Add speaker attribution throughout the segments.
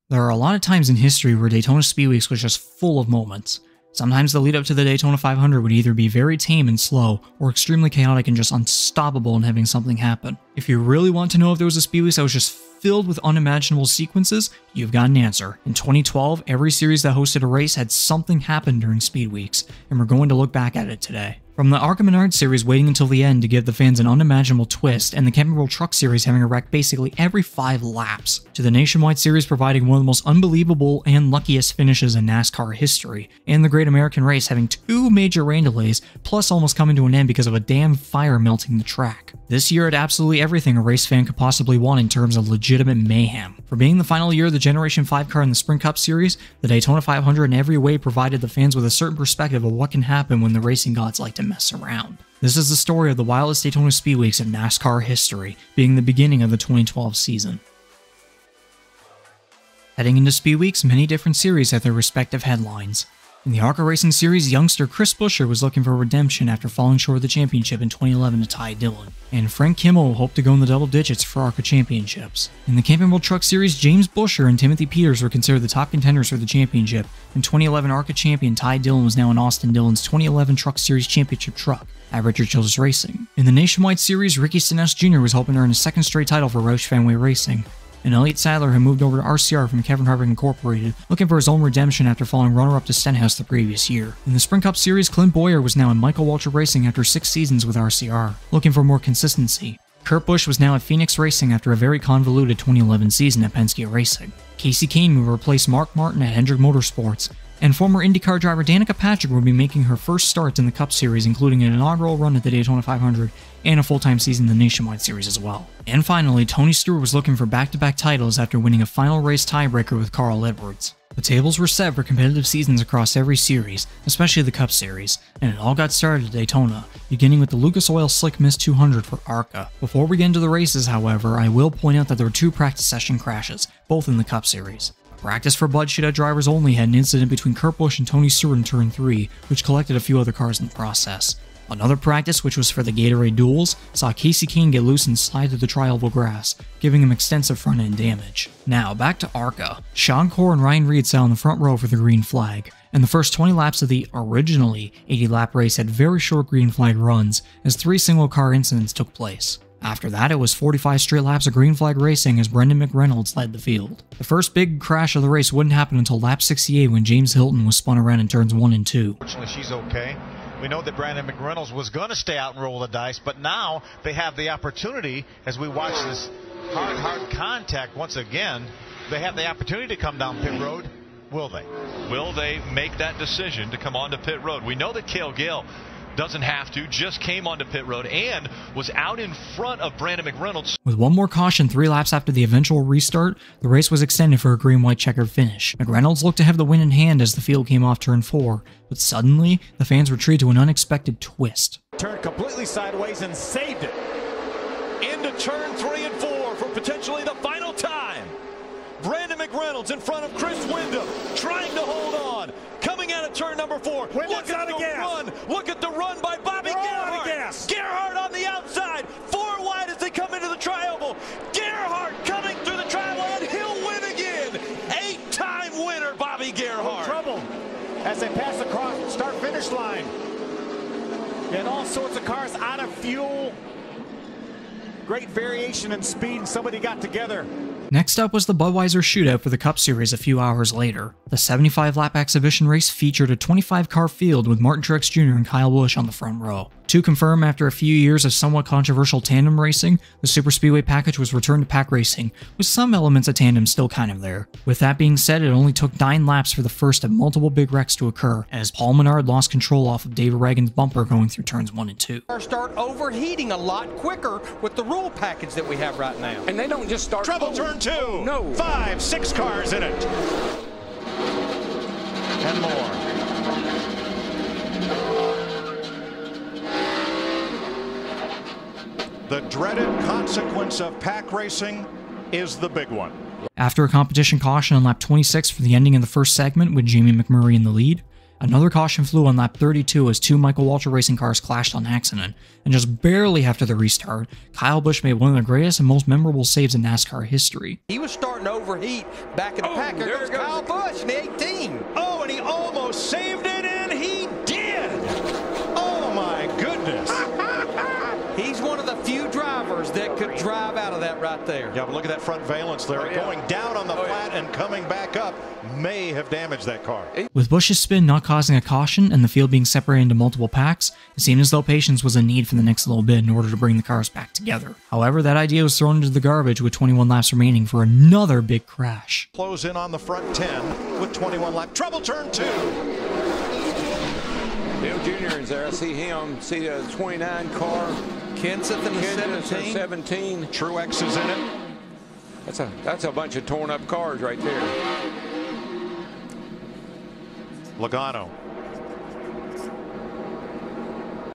Speaker 1: There are a lot of times in history where Daytona Speedweeks was just full of moments. Sometimes the lead up to the Daytona 500 would either be very tame and slow, or extremely chaotic and just unstoppable in having something happen. If you really want to know if there was a Speedweeks that was just filled with unimaginable sequences, you've got an answer. In 2012, every series that hosted a race had something happen during Speedweeks, and we're going to look back at it today. From the ARCA series waiting until the end to give the fans an unimaginable twist, and the Camping World Truck series having a wreck basically every 5 laps, to the Nationwide series providing one of the most unbelievable and luckiest finishes in NASCAR history, and the Great American Race having 2 major rain delays, plus almost coming to an end because of a damn fire melting the track. This year had absolutely everything a race fan could possibly want in terms of legitimate mayhem. For being the final year of the Generation 5 car in the Sprint Cup series, the Daytona 500 in every way provided the fans with a certain perspective of what can happen when the racing gods like to mess around. This is the story of the wildest Daytona Speedweeks in NASCAR history, being the beginning of the 2012 season. Heading into Speedweeks, many different series had their respective headlines. In the ARCA Racing Series, youngster Chris Buescher was looking for redemption after falling short of the championship in 2011 to Ty Dillon, and Frank Kimmel hoped to go in the double digits for ARCA championships. In the Camping World Truck Series, James Buescher and Timothy Peters were considered the top contenders for the championship, and 2011 ARCA champion Ty Dillon was now in Austin Dillon's 2011 Truck Series championship truck at Richard Childress Racing. In the Nationwide Series, Ricky Stenhouse Jr. was hoping to earn a second straight title for Roush Fenway Racing, and Elliott Sadler had moved over to RCR from Kevin Harvick Incorporated, looking for his own redemption after falling runner-up to Stenhouse the previous year. In the Sprint Cup Series, Clint Bowyer was now in Michael Waltrip Racing after 6 seasons with RCR, looking for more consistency. Kurt Busch was now at Phoenix Racing after a very convoluted 2011 season at Penske Racing. Casey Kane would replace Mark Martin at Hendrick Motorsports, and former IndyCar driver Danica Patrick would be making her first starts in the Cup Series, including an inaugural run at the Daytona 500 and a full-time season in the Nationwide Series as well. And finally, Tony Stewart was looking for back-to-back titles after winning a final race tiebreaker with Carl Edwards. The tables were set for competitive seasons across every series, especially the Cup Series, and it all got started at Daytona, beginning with the Lucas Oil Slick Mist 200 for ARCA. Before we get into the races, however, I will point out that there were 2 practice session crashes, both in the Cup Series. Practice for Bud Shootout drivers only had an incident between Kurt Busch and Tony Stewart in Turn 3, which collected a few other cars in the process. Another practice, which was for the Gatorade Duels, saw Casey Kane get loose and slide through the tri-oval grass, giving him extensive front-end damage. Now, back to ARCA. Sean Corr and Ryan Reed sat on the front row for the green flag, and the first 20 laps of the originally 80-lap race had very short green flag runs, as 3 single-car incidents took place. After that, it was 45 straight laps of green flag racing as Brendan McReynolds led the field. The first big crash of the race wouldn't happen until lap 68 when James Hilton was spun around in turns 1 and 2.
Speaker 2: Fortunately, she's okay. We know that Brandon McReynolds was going to stay out and roll the dice, but now they have the opportunity, as we watch this hard contact once again, they have the opportunity to come down pit road. Will they?
Speaker 3: Will they make that decision to come onto pit road? We know that Cale Gill doesn't have to, just came onto pit road and was out in front of Brandon McReynolds.
Speaker 1: With one more caution 3 laps after the eventual restart, the race was extended for a green-white checkered finish. McReynolds looked to have the win in hand as the field came off turn 4, but suddenly, the fans retreated to an unexpected twist.
Speaker 4: Turned completely sideways and saved it. Into turn 3 and 4 for potentially the final time. Brandon McReynolds in front of Chris Windom, trying to hold on. Coming out of turn number 4. Look at the run. Look at the run by Bobby Gerhart. Gerhart on the outside. 4 wide as they come into the tri-oval. Gerhart coming through the tri-oval, and he'll win again. 8-time winner, Bobby Gerhart.
Speaker 5: Trouble as they pass across the start-finish line. And all sorts of cars out of fuel. Great variation in speed, and somebody got together.
Speaker 1: Next up was the Budweiser Shootout for the Cup Series a few hours later. The 75-lap exhibition race featured a 25-car field with Martin Truex Jr. and Kyle Busch on the front row. To confirm, after a few years of somewhat controversial tandem racing, the Superspeedway package was returned to pack racing, with some elements of tandem still kind of there. With that being said, it only took 9 laps for the first of multiple big wrecks to occur, as Paul Menard lost control off of David Reagan's bumper going through turns 1 and 2.
Speaker 6: Start overheating a lot quicker with the rule package that we have right now. And they don't just start...
Speaker 4: Treble turn 2.
Speaker 6: No.
Speaker 4: 5, 6 cars in it. And more. The dreaded consequence of pack racing is the big one.
Speaker 1: After a competition caution on lap 26 for the ending of the first segment with Jamie McMurray in the lead, Another caution flew on lap 32 as two Michael Waltrip Racing cars clashed on accident, and just barely after the restart, Kyle Busch made one of the greatest and most memorable saves in NASCAR history.
Speaker 6: He was starting to overheat back in the pack. There goes Kyle Busch in the 18.
Speaker 4: Oh, and he almost saved it, and he did. Oh, my goodness.
Speaker 6: He's one of the few drivers that could drive out of that right there.
Speaker 4: Yeah, but look at that front valence there. Going down on the flat and coming back up may have damaged that car.
Speaker 1: With Busch's spin not causing a caution and the field being separated into multiple packs, it seemed as though patience was a need for the next little bit in order to bring the cars back together. However, that idea was thrown into the garbage with 21 laps remaining for another big crash.
Speaker 4: Close in on the front 10 with 21 laps. Trouble turn 2.
Speaker 7: Dale Jr. is there. I see him. See the 29 car.
Speaker 6: Kenseth in the
Speaker 7: 17.
Speaker 4: Truex is in it.
Speaker 7: That's a bunch of torn up cars right there.
Speaker 4: Logano.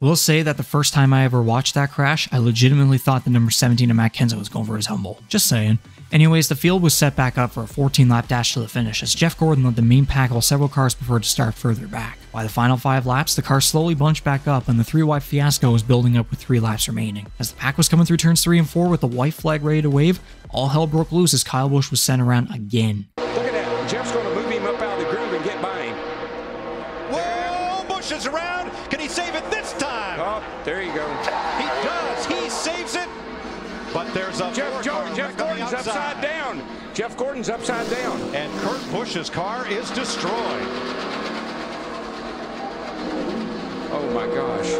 Speaker 1: We'll say that the first time I ever watched that crash, I legitimately thought the number 17 of Matt Kenseth was going for his humble. Just saying. Anyways, the field was set back up for a 14-lap dash to the finish as Jeff Gordon led the main pack while several cars preferred to start further back. By the final 5 laps, the cars slowly bunched back up and the 3-wide fiasco was building up with 3 laps remaining. As the pack was coming through turns 3 and 4 with the white flag ready to wave, all hell broke loose as Kyle Busch was sent around again.
Speaker 7: Look at that. Jeff's going to move him up out of the groove and get by him.
Speaker 4: Whoa, Busch is around. Can he save it this time?
Speaker 7: Oh, there you go.
Speaker 4: He does. He saves it. But there's a
Speaker 7: Jeff Gordon's upside down. Jeff Gordon's upside down.
Speaker 4: And Kurt Busch's car is destroyed.
Speaker 7: Oh my gosh.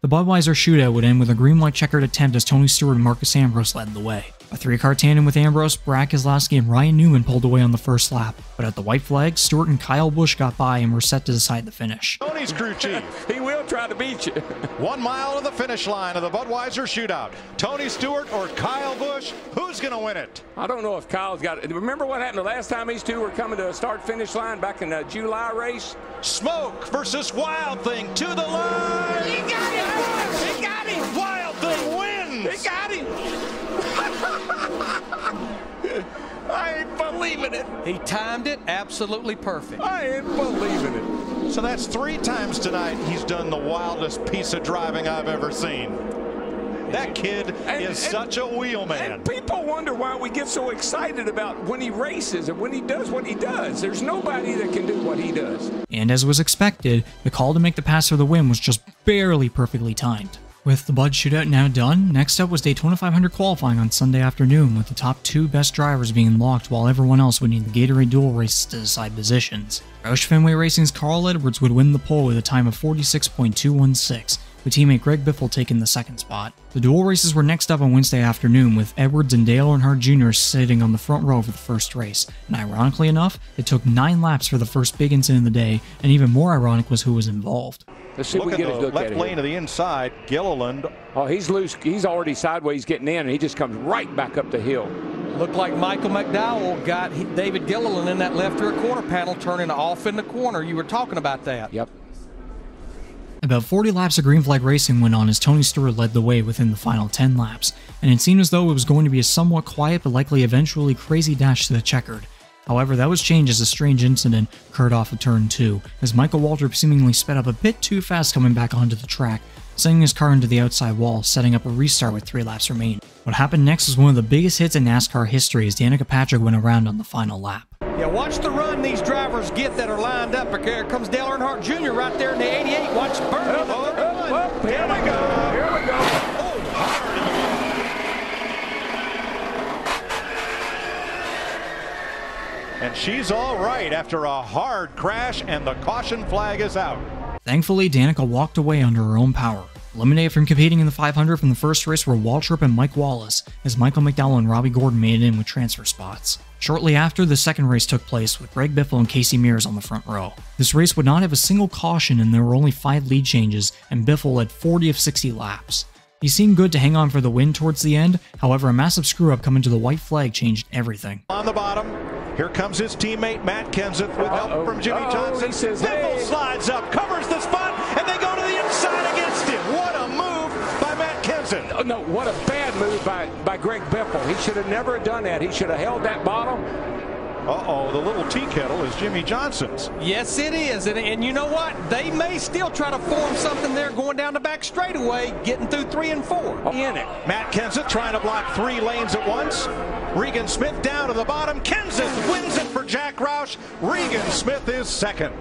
Speaker 1: The Budweiser Shootout would end with a green-white checkered attempt as Tony Stewart and Marcus Ambrose led the way. A 3-car tandem with Ambrose, Brad Keselowski, and Ryan Newman pulled away on the first lap, but at the white flag, Stewart and Kyle Busch got by and were set to decide the finish.
Speaker 4: Tony's crew chief.
Speaker 7: He will try to beat you.
Speaker 4: 1 mile to the finish line of the Budweiser Shootout. Tony Stewart or Kyle Busch, who's going to win it?
Speaker 7: I don't know if Kyle's got it. Remember what happened the last time these two were coming to a start-finish line back in the July race?
Speaker 4: Smoke versus Wild Thing to the line.
Speaker 7: He got him! He got him!
Speaker 4: Wild Thing wins.
Speaker 7: He got him! I ain't believing it.
Speaker 6: He timed it absolutely perfect.
Speaker 7: I ain't believing it.
Speaker 4: So that's 3 times tonight he's done the wildest piece of driving I've ever seen. That kid is such a wheelman.
Speaker 7: And people wonder why we get so excited about when he races and when he does what he does. There's nobody that can do what he does.
Speaker 1: And as was expected, the call to make the pass for the win was just barely perfectly timed. With the Bud Shootout now done, next up was Daytona 500 qualifying on Sunday afternoon, with the top 2 best drivers being locked while everyone else would need the Gatorade Duel races to decide positions. Roush Fenway Racing's Carl Edwards would win the pole with a time of 46.216, with teammate Greg Biffle taking the second spot. The duel races were next up on Wednesday afternoon, with Edwards and Dale Earnhardt Jr. sitting on the front row for the first race, and ironically enough, it took 9 laps for the first big incident of the day, and even more ironic was who was involved.
Speaker 7: Let's see if we can get a look at it.
Speaker 4: Left lane to the inside, Gilliland.
Speaker 7: Oh, he's loose. He's already sideways getting in, and he just comes right back up the hill.
Speaker 6: Looked like Michael McDowell got David Gilliland in that left rear quarter panel turning off in the corner. You were talking about that.
Speaker 7: Yep.
Speaker 1: About 40 laps of green flag racing went on as Tony Stewart led the way within the final 10 laps, and it seemed as though it was going to be a somewhat quiet but likely eventually crazy dash to the checkered. However, that was changed as a strange incident occurred off of turn 2, as Michael Waltrip seemingly sped up a bit too fast coming back onto the track, sending his car into the outside wall, setting up a restart with 3 laps remaining. What happened next was one of the biggest hits in NASCAR history as Danica Patrick went around on the final lap.
Speaker 6: Yeah, watch the run these drivers get that are lined up. Here comes Dale Earnhardt Jr. right there in the 88. Watch Bernie.
Speaker 7: Here we go. Here we go.
Speaker 4: And she's all right after a hard crash, and the caution flag is out.
Speaker 1: Thankfully, Danica walked away under her own power. Eliminated from competing in the 500 from the first race were Waltrip and Mike Wallace, as Michael McDowell and Robbie Gordon made it in with transfer spots. Shortly after, the second race took place with Greg Biffle and Casey Mears on the front row. This race would not have a single caution and there were only 5 lead changes, and Biffle led 40 of 60 laps. He seemed good to hang on for the win towards the end, however a massive screw-up coming to the white flag changed everything.
Speaker 4: On the bottom, here comes his teammate Matt Kenseth with help from Jimmy Johnson. Biffle slides up, covers the spot, and they go to the inside against him. What a move by Matt Kenseth.
Speaker 5: Johnson.
Speaker 7: Oh, no, what a bad move by Greg Biffle. He should have never done that. He should have held that bottle.
Speaker 5: Uh-oh, the little tea kettle is Jimmy Johnson's.
Speaker 6: Yes, it is. And you know what? They may still try to form something there going down the back straightaway, getting through 3 and 4.
Speaker 5: In it. Matt Kenseth trying to block 3 lanes at once. Regan Smith down to the bottom. Kenseth wins it for Jack Roush. Regan Smith is second.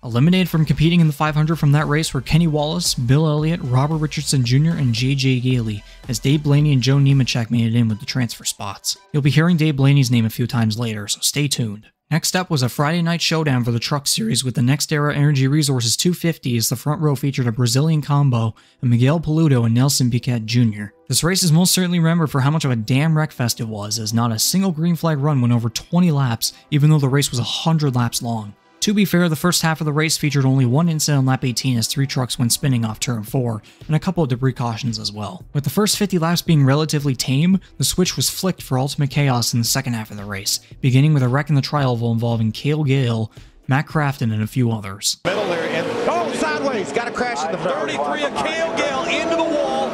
Speaker 1: Eliminated from competing in the 500 from that race were Kenny Wallace, Bill Elliott, Robert Richardson Jr., and J.J. Gailey, as Dave Blaney and Joe Nemechek made it in with the transfer spots. You'll be hearing Dave Blaney's name a few times later, so stay tuned. Next up was a Friday night showdown for the Truck Series with the Next Era Energy Resources 250 as the front row featured a Brazilian combo of Miguel Paludo and Nelson Piquet Jr. This race is most certainly remembered for how much of a damn wreckfest it was, as not a single green flag run went over 20 laps, even though the race was 100 laps long. To be fair, the first half of the race featured only one incident on lap 18 as 3 trucks went spinning off turn 4, and a couple of debris cautions as well. With the first 50 laps being relatively tame, the switch was flicked for ultimate chaos in the second half of the race, beginning with a wreck in the tri-oval involving Cale Gale, Matt Crafton, and a few others.
Speaker 5: Middle there, and sideways, got to crash in the
Speaker 4: 33 of Cale Gale into the wall.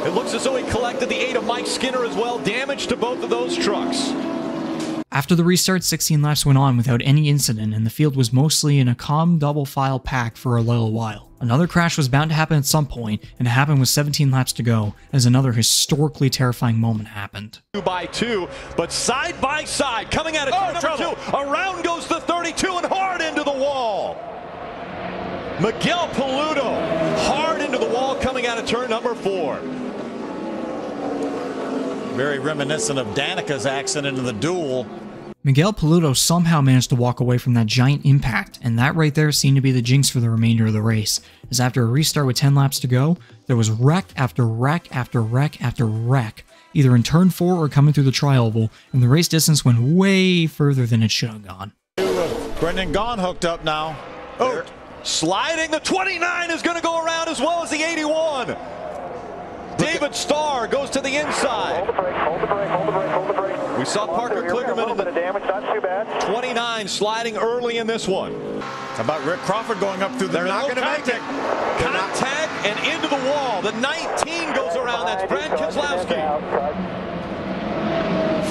Speaker 4: It looks as though he collected the 8 of Mike Skinner as well. Damage to both of those trucks.
Speaker 1: After the restart, 16 laps went on without any incident, and the field was mostly in a calm double-file pack for a little while. Another crash was bound to happen at some point, and it happened with 17 laps to go, as another historically terrifying moment happened.
Speaker 4: 2 by 2, but side by side, coming out of turn number 2, around goes the 32 and hard into the wall. Miguel Paludo, hard into the wall, coming out of turn number 4.
Speaker 5: very reminiscent of Danica's accident in the duel.
Speaker 1: Miguel Paludo somehow managed to walk away from that giant impact, and that right there seemed to be the jinx for the remainder of the race, as after a restart with 10 laps to go, there was wreck after wreck after wreck after wreck, either in turn 4 or coming through the tri-oval, and the race distance went way further than it should have gone.
Speaker 5: Brendan Gaughan hooked up now.
Speaker 4: Oh, sliding, the 29 is going to go around as well as the 81. David Starr goes to the inside.
Speaker 8: Hold the brake, hold the brake, hold the brake, hold the brake.
Speaker 4: We saw Parker Kligerman in the
Speaker 8: damage, not too bad.
Speaker 4: 29 sliding early in this one.
Speaker 5: How about Rick Crawford going up through the...
Speaker 4: They're not going to make it. Contact and into the wall. The 19 goes around. That's Brad Keselowski.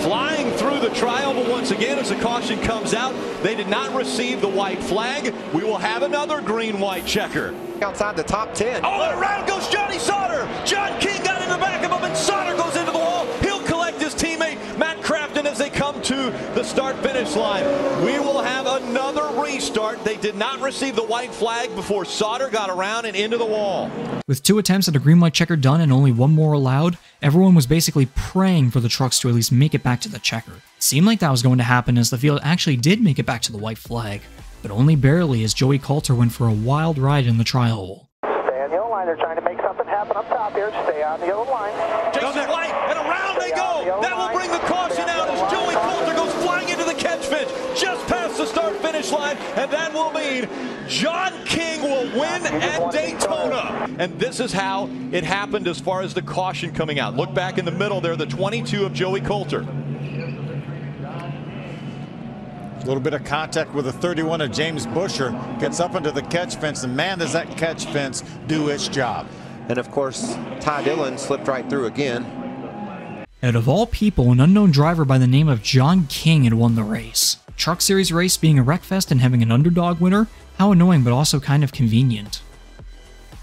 Speaker 4: Flying through the tri-oval once again as the caution comes out. They did not receive the white flag. We will have another green-white checker.
Speaker 9: Outside the top 10.
Speaker 4: Oh, and around goes Johnny Sauter. John King got in the back of him, and Sauter goes into the wall. He'll collect his teammate, Matt Crafton, as they come to the start-finish line. We will have another restart. They did not receive the white flag before Sauter got around and into the wall.
Speaker 1: With 2 attempts at a green-white checker done and only 1 more allowed, everyone was basically praying for the trucks to at least make it back to the checker. It seemed like that was going to happen as the field actually did make it back to the white flag, but only barely as Joey Coulter went for a wild ride in the tri-oval.
Speaker 8: Stay on the yellow line. They're trying to make something happen up top here. Stay on the yellow line.
Speaker 4: Jason White, and around they go. That will bring the caution out as Joey Coulter goes flying into the catch fence just past the start-finish line, and that will mean John King will win at Daytona. And this is how it happened as far as the caution coming out. Look back in the middle there, the 22 of Joey Coulter.
Speaker 5: A little bit of contact with the 31 of James Busher. Gets up into the catch fence, and man, does that catch fence do its job.
Speaker 9: And of course, Ty Dillon slipped right through again.
Speaker 1: Out of all people, an unknown driver by the name of John King had won the race. Truck Series race being a wreckfest and having an underdog winner? How annoying, but also kind of convenient.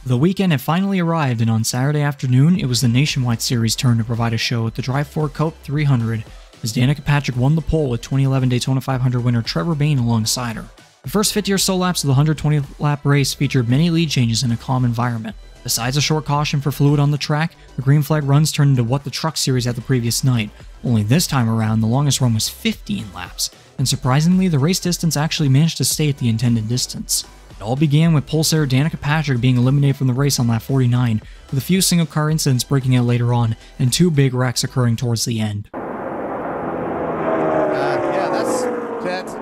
Speaker 1: The weekend had finally arrived, and on Saturday afternoon, it was the Nationwide Series' turn to provide a show at the Drive 4 Cope 300, as Danica Patrick won the pole with 2011 Daytona 500 winner Trevor Bayne alongside her. The first 50 or so laps of the 120-lap race featured many lead changes in a calm environment. Besides a short caution for fluid on the track, the green flag runs turned into what the Truck Series had the previous night, only this time around the longest run was 15 laps, and surprisingly the race distance actually managed to stay at the intended distance. It all began with pole sitter Danica Patrick being eliminated from the race on lap 49, with a few single car incidents breaking out later on, and 2 big wrecks occurring towards the end.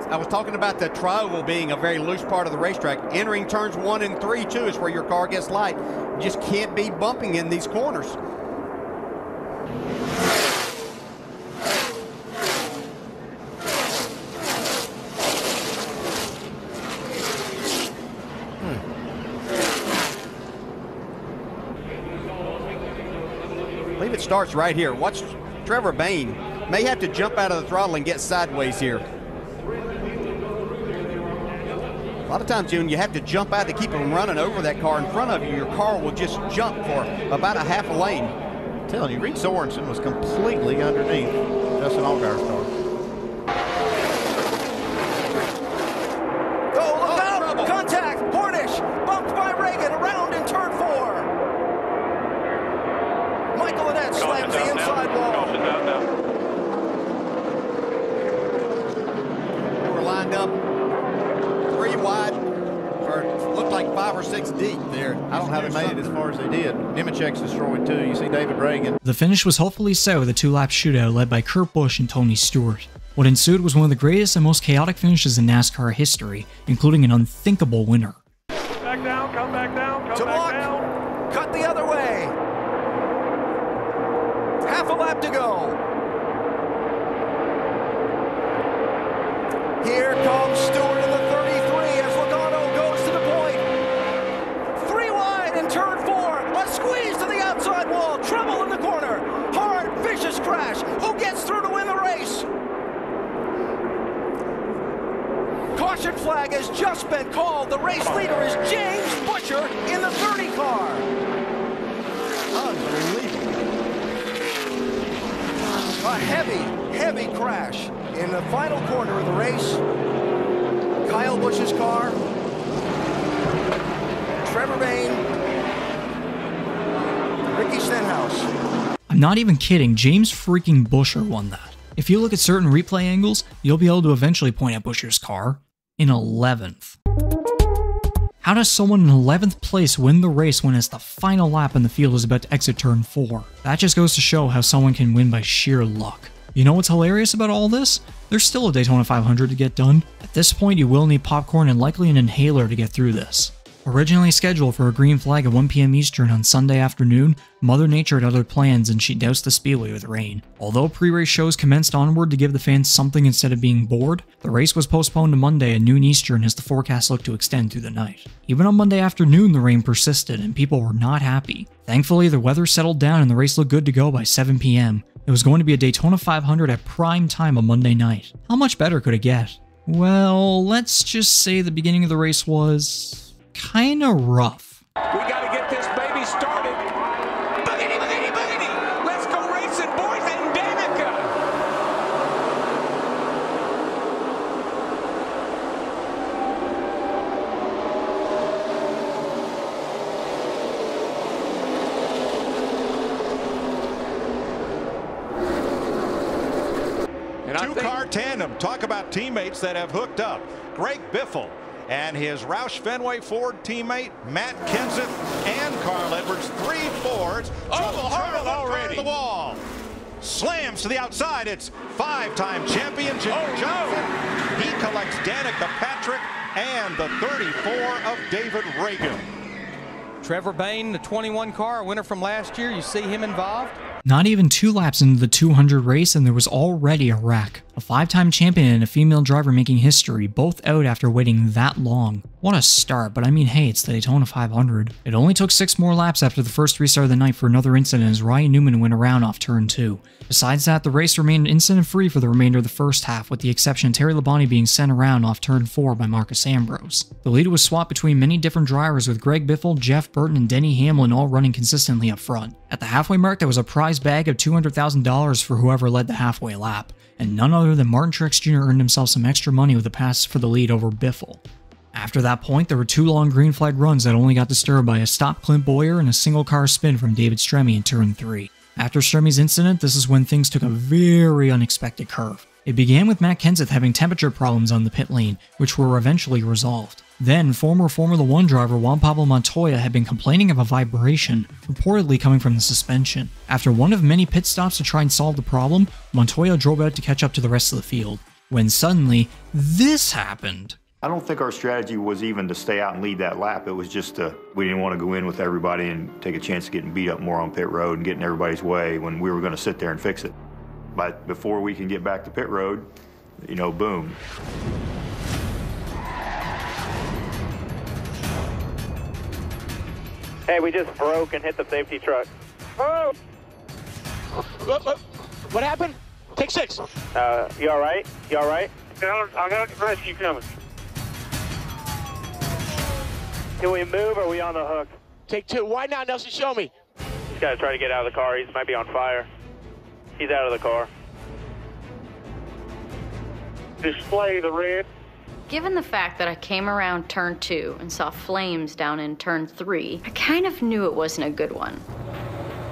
Speaker 10: I was talking about the tri-oval being a very loose part of the racetrack. Entering turns 1 and 3 too is where your car gets light. You just can't be bumping in these corners. it starts right here. Watch Trevor Bayne may have to jump out of the throttle and get sideways here. A lot of times when you have to jump out to keep them running over that car in front of you, your car will just jump for about a half a lane.
Speaker 2: I'm telling you, Reed Sorensen was completely underneath Justin Allgaier's car.
Speaker 11: Oh, look out! Trouble. Contact! Hornish! Bumped by Reagan around in turn 4. Michael Annette slams the inside wall.
Speaker 10: They were lined up 3 wide, or looked like 5 or 6 deep there.
Speaker 2: I don't know how they made it as far as they did. Nemechek's destroyed too. You see David Reagan.
Speaker 1: The finish was hopefully so with a 2-lap shootout led by Kurt Busch and Tony Stewart. What ensued was one of the greatest and most chaotic finishes in NASCAR history, including an unthinkable winner.
Speaker 12: Back down, come back down, come
Speaker 11: to
Speaker 12: back
Speaker 11: walk.
Speaker 12: down.
Speaker 11: Cut the other way. Half a lap to go. Here comes Stewart in the 33 as Logano goes to the point. 3 wide in turn 4. A squeeze to the outside wall. Trouble in the corner. Hard, vicious crash. Who gets through to win the race? Caution flag has just been called. The race leader is James Busher in the 30 car.
Speaker 10: Unbelievable.
Speaker 11: A heavy crash in the final corner of the race. Kyle Busch's car. Trevor Bayne. Ricky Stenhouse.
Speaker 1: I'm not even kidding, James freaking Busher won that. If you look at certain replay angles, you'll be able to eventually point at Busher's car in 11th. How does someone in 11th place win the race when it's the final lap and the field is about to exit turn 4? That just goes to show how someone can win by sheer luck. You know what's hilarious about all this? There's still a Daytona 500 to get done. At this point, you will need popcorn and likely an inhaler to get through this. Originally scheduled for a green flag at 1 p.m. Eastern on Sunday afternoon, Mother Nature had other plans and she doused the speedway with rain. Although pre-race shows commenced onward to give the fans something instead of being bored, the race was postponed to Monday at noon Eastern as the forecast looked to extend through the night. Even on Monday afternoon, the rain persisted and people were not happy. Thankfully, the weather settled down and the race looked good to go by 7 p.m. It was going to be a Daytona 500 at prime time on Monday night. How much better could it get? Well, let's just say the beginning of the race was kinda rough.
Speaker 7: We gotta get this baby started. Boogity, boogity, boogity. Let's go racing, boys and Danica.
Speaker 2: Two-car tandem. Talk about teammates that have hooked up. Greg Biffle and his Roush Fenway Ford teammate Matt Kenseth and Carl Edwards, 3 Fords. Trouble hard already. The wall slams to the outside. It's 5-time champion Jimmy Johnson. He collects Danica Patrick and the 34 of David Reagan.
Speaker 6: Trevor Bayne, the 21 car, winner from last year. You see him involved?
Speaker 1: Not even 2 laps into the 200 race and there was already a wreck. A 5-time champion and a female driver making history, both out after waiting that long. What a start, but I mean, hey, it's the Daytona 500. It only took 6 more laps after the first restart of the night for another incident as Ryan Newman went around off turn 2. Besides that, the race remained incident-free for the remainder of the first half, with the exception of Terry Labonte being sent around off turn 4 by Marcus Ambrose. The lead was swapped between many different drivers, with Greg Biffle, Jeff Burton, and Denny Hamlin all running consistently up front. At the halfway mark, there was a prize bag of $200,000 for whoever led the halfway lap, and none other than Martin Truex Jr. earned himself some extra money with a pass for the lead over Biffle. After that point, there were 2 long green flag runs that only got disturbed by a stop Clint Bowyer and a single car spin from David Stremme in turn 3. After Stremme's incident, this is when things took a very unexpected curve. It began with Matt Kenseth having temperature problems on the pit lane, which were eventually resolved. Then, former Formula 1 driver Juan Pablo Montoya had been complaining of a vibration, reportedly coming from the suspension. After one of many pit stops to try and solve the problem, Montoya drove out to catch up to the rest of the field, when suddenly, this happened.
Speaker 13: I don't think our strategy was even to stay out and lead that lap. It was just we didn't want to go in with everybody and take a chance of getting beat up more on pit road and getting everybody's way when we were going to sit there and fix it. But before we can get back to pit road, you know, boom.
Speaker 8: Hey, we just broke and hit the safety truck. Oh!
Speaker 14: What happened? Take 6.
Speaker 8: You all right? You all right?
Speaker 12: I got a rescue coming.
Speaker 8: Can we move or are we on the hook?
Speaker 14: Take 2. Why not, Nelson? Show me.
Speaker 8: He's got to try to get out of the car. He might be on fire. He's out of the car.
Speaker 12: Display the red.
Speaker 15: Given the fact that I came around turn 2 and saw flames down in turn 3, I kind of knew it wasn't a good one.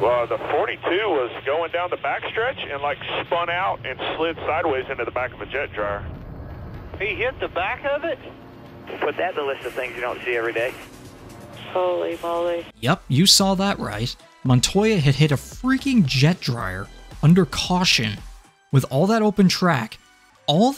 Speaker 12: Well, the 42 was going down the backstretch and like spun out and slid sideways into the back of a jet dryer.
Speaker 8: He hit the back of it? Put that in the list of things you don't see every day.
Speaker 15: Holy moly.
Speaker 1: Yep, you saw that right. Montoya had hit a freaking jet dryer under caution with all that open track, all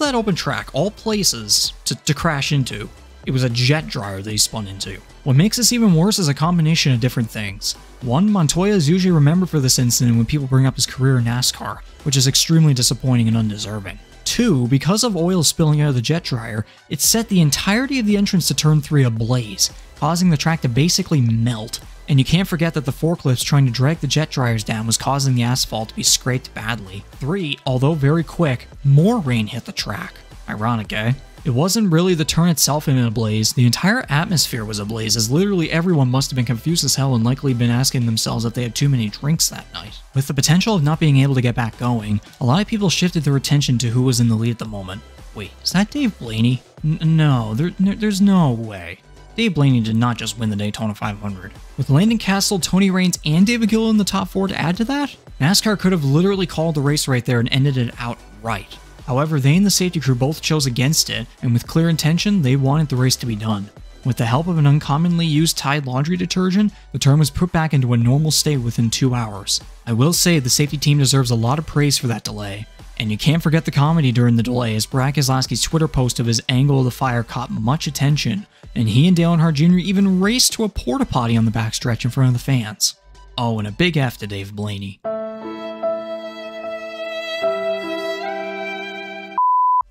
Speaker 1: places to crash into. It was a jet dryer that he spun into. What makes this even worse is a combination of different things. One, Montoya is usually remembered for this incident when people bring up his career in NASCAR, which is extremely disappointing and undeserving. 2, because of oil spilling out of the jet dryer, it set the entirety of the entrance to turn 3 ablaze, causing the track to basically melt. And you can't forget that the forklifts trying to drag the jet dryers down was causing the asphalt to be scraped badly. 3, although very quick, more rain hit the track. Ironic, eh? It wasn't really the turn itself in a blaze, the entire atmosphere was ablaze, as literally everyone must have been confused as hell and likely been asking themselves if they had too many drinks that night. With the potential of not being able to get back going, a lot of people shifted their attention to who was in the lead at the moment. Wait, is that Dave Blaney? No, there's no way. Dave Blaney did not just win the Daytona 500. With Landon Castle, Tony Raines, and David Gill in the top 4 to add to that, NASCAR could have literally called the race right there and ended it outright. However, they and the safety crew both chose against it, and with clear intention, they wanted the race to be done. With the help of an uncommonly used Tide laundry detergent, the turn was put back into a normal state within 2 hours. I will say the safety team deserves a lot of praise for that delay. And you can't forget the comedy during the delay, as Brad Keselowski's Twitter post of his angle of the fire caught much attention, and he and Dale Earnhardt Jr. even raced to a porta potty on the backstretch in front of the fans. Oh, and a big F to Dave Blaney.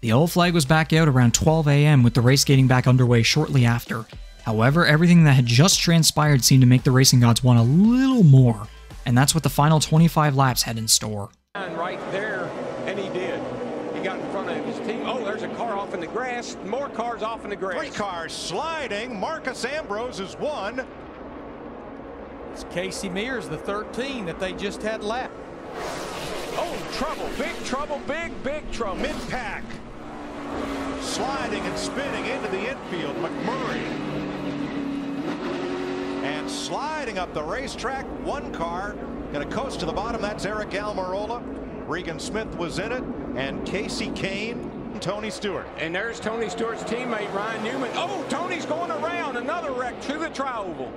Speaker 1: The yellow flag was back out around 12 AM with the race getting back underway shortly after. However, everything that had just transpired seemed to make the racing gods want a little more, and that's what the final 25 laps had in store.
Speaker 7: Right there, and he did. He got in front of his team. Oh, there's a car off in the grass. More cars off in the grass.
Speaker 5: 3 cars sliding. Marcus Ambrose is 1.
Speaker 6: It's Casey Mears, the 13 that they just had lapped.
Speaker 7: Oh, trouble. Big trouble. Big trouble.
Speaker 5: Mid-pack. Sliding and spinning into the infield, McMurray. And sliding up the racetrack, 1 car. Going to coast to the bottom, that's Eric Almirola. Regan Smith was in it, and Casey Kane, Tony Stewart.
Speaker 7: And there's Tony Stewart's teammate, Ryan Newman. Oh, Tony's going around. Another wreck to the tri-oval.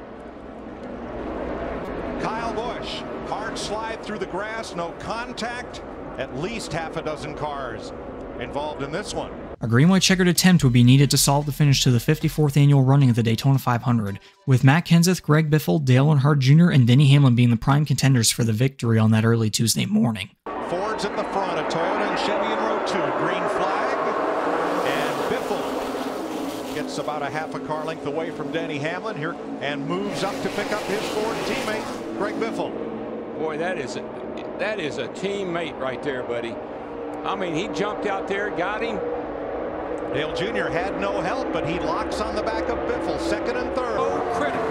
Speaker 5: Kyle Busch, hard slide through the grass, no contact. At least half a dozen cars involved in this one.
Speaker 1: A green-white checkered attempt would be needed to solve the finish to the 54th annual running of the Daytona 500, with Matt Kenseth, Greg Biffle, Dale Earnhardt Jr., and Denny Hamlin being the prime contenders for the victory on that early Tuesday morning.
Speaker 5: Ford's at the front, a Toyota and Chevy in row 2, green flag, and Biffle gets about a half a car length away from Denny Hamlin here and moves up to pick up his Ford teammate, Greg Biffle.
Speaker 7: Boy, that is a teammate right there, buddy. I mean, he jumped out there, got him.
Speaker 5: Dale Jr. had no help, but he locks on the back of Biffle, 2nd and 3rd.
Speaker 7: Oh, critical.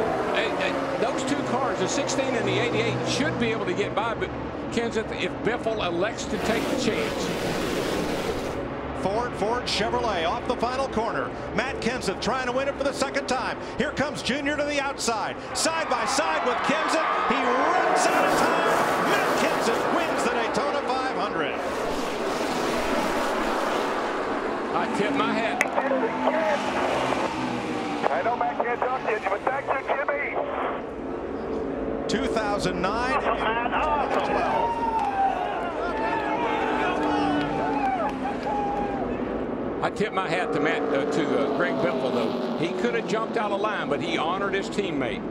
Speaker 7: Those 2 cars, the 16 and the 88, should be able to get by, but Kenseth, if Biffle elects to take the chance.
Speaker 5: Ford Chevrolet off the final corner. Matt Kenseth trying to win it for the 2nd time. Here comes Jr. to the outside. Side by side with Kenseth. He runs out of time. Matt Kenseth wins the Daytona 500.
Speaker 7: I tip my hat.
Speaker 12: I know Matt can't talk to you, but thanks to Jimmy.
Speaker 5: 2009 and 2012.
Speaker 7: I tip my hat to Greg Biffle, though. He could have jumped out of line, but he honored his teammate.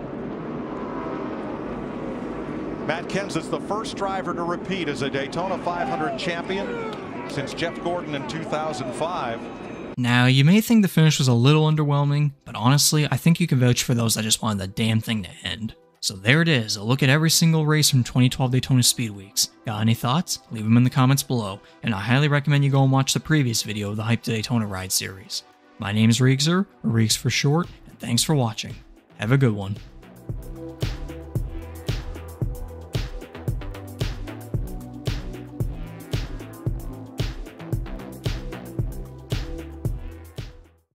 Speaker 5: Matt Kenseth's the first driver to repeat as a Daytona 500 champion since Jeff Gordon in 2005.
Speaker 1: Now, you may think the finish was a little underwhelming, but honestly, I think you can vouch for those that just wanted the damn thing to end. So there it is, a look at every single race from 2012 Daytona Speedweeks. Got any thoughts? Leave them in the comments below, and I highly recommend you go and watch the previous video of the Hype to Daytona Ride series. My name is Reegser, or Reeks for short, and thanks for watching. Have a good one.